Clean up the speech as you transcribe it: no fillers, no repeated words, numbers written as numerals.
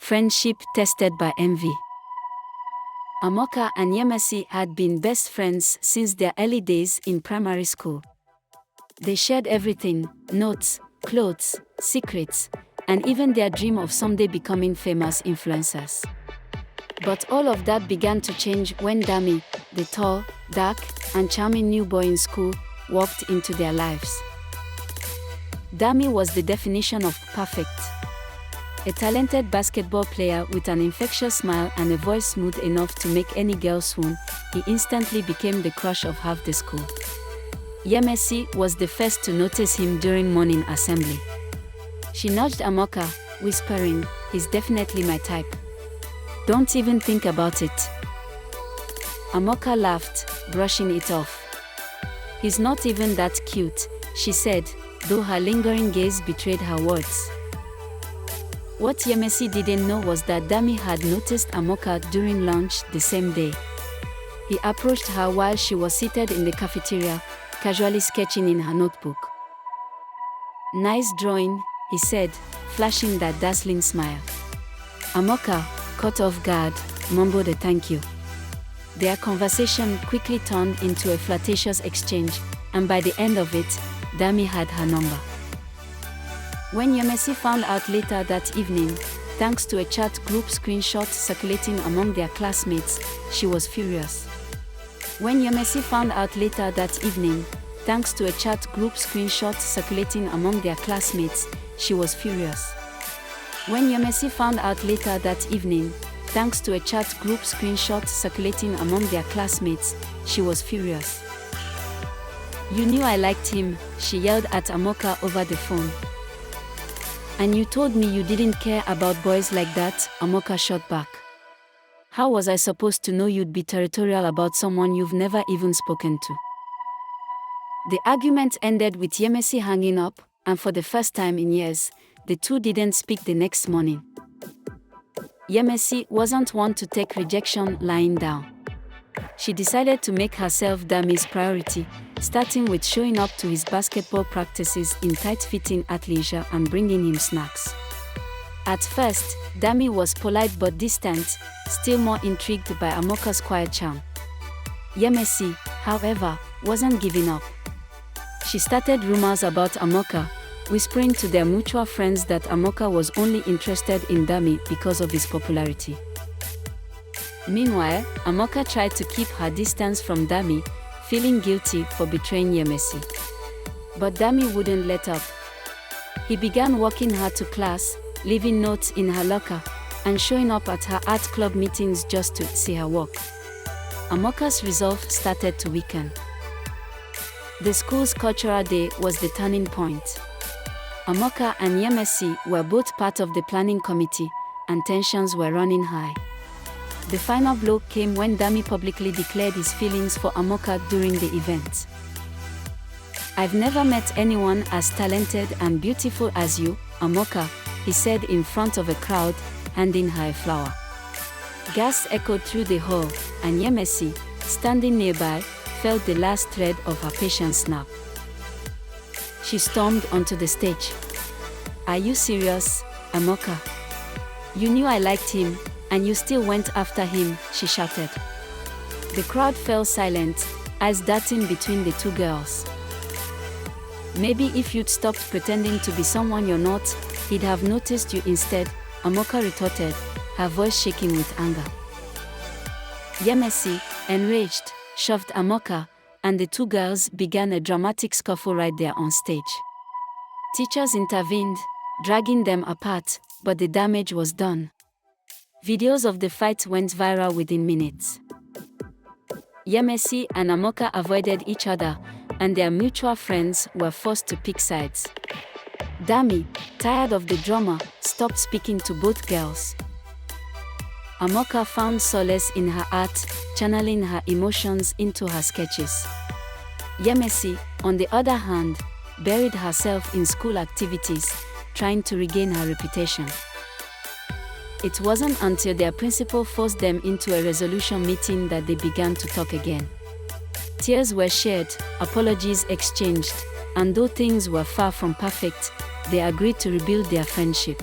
Friendship tested by envy. Amaka and Yemisi had been best friends since their early days in primary school. They shared everything: notes, clothes, secrets, and even their dream of someday becoming famous influencers. But all of that began to change when Dami, the tall, dark, and charming new boy in school, walked into their lives. Dami was the definition of perfect. A talented basketball player with an infectious smile and a voice smooth enough to make any girl swoon, he instantly became the crush of half the school. Yemisi was the first to notice him during morning assembly. She nudged Amaka, whispering, "He's definitely my type. Don't even think about it." Amaka laughed, brushing it off. "He's not even that cute," she said, though her lingering gaze betrayed her words. What Yemisi didn't know was that Dami had noticed Amaka during lunch the same day. He approached her while she was seated in the cafeteria, casually sketching in her notebook. "Nice drawing," he said, flashing that dazzling smile. Amaka, caught off guard, mumbled a thank you. Their conversation quickly turned into a flirtatious exchange, and by the end of it, Dami had her number. When Yemisi found out later that evening, thanks to a chat group screenshot circulating among their classmates, she was furious. When Yemisi found out later that evening, thanks to a chat group screenshot circulating among their classmates, she was furious. When Yemisi found out later that evening, thanks to a chat group screenshot circulating among their classmates, she was furious. "You knew I liked him," she yelled at Amaka over the phone. "And you told me you didn't care about boys like that," Amaka shot back. "How was I supposed to know you'd be territorial about someone you've never even spoken to?" The argument ended with Yemisi hanging up, and for the first time in years, the two didn't speak the next morning. Yemisi wasn't one to take rejection lying down. She decided to make herself Dami's priority, starting with showing up to his basketball practices in tight-fitting athleisure and bringing him snacks. At first, Dami was polite but distant, still more intrigued by Amaka's quiet charm. Yemisi, however, wasn't giving up. She started rumors about Amaka, whispering to their mutual friends that Amaka was only interested in Dami because of his popularity. Meanwhile, Amaka tried to keep her distance from Dami, feeling guilty for betraying Yemisi. But Dami wouldn't let up. He began walking her to class, leaving notes in her locker, and showing up at her art club meetings just to see her work. Amaka's resolve started to weaken. The school's cultural day was the turning point. Amaka and Yemisi were both part of the planning committee, and tensions were running high. The final blow came when Dami publicly declared his feelings for Amaka during the event. "I've never met anyone as talented and beautiful as you, Amaka," he said in front of a crowd, handing her a flower. Gasps echoed through the hall, and Yemisi, standing nearby, felt the last thread of her patience snap. She stormed onto the stage. "Are you serious, Amaka? You knew I liked him, and you still went after him," she shouted. The crowd fell silent, eyes darting between the two girls. "Maybe if you'd stopped pretending to be someone you're not, he'd have noticed you instead," Amaka retorted, her voice shaking with anger. Yemisi, enraged, shoved Amaka, and the two girls began a dramatic scuffle right there on stage. Teachers intervened, dragging them apart, but the damage was done. Videos of the fight went viral within minutes. Yemisi and Amaka avoided each other, and their mutual friends were forced to pick sides. Dami, tired of the drama, stopped speaking to both girls. Amaka found solace in her art, channeling her emotions into her sketches. Yemisi, on the other hand, buried herself in school activities, trying to regain her reputation. It wasn't until their principal forced them into a resolution meeting that they began to talk again. Tears were shed, apologies exchanged, and though things were far from perfect, they agreed to rebuild their friendship.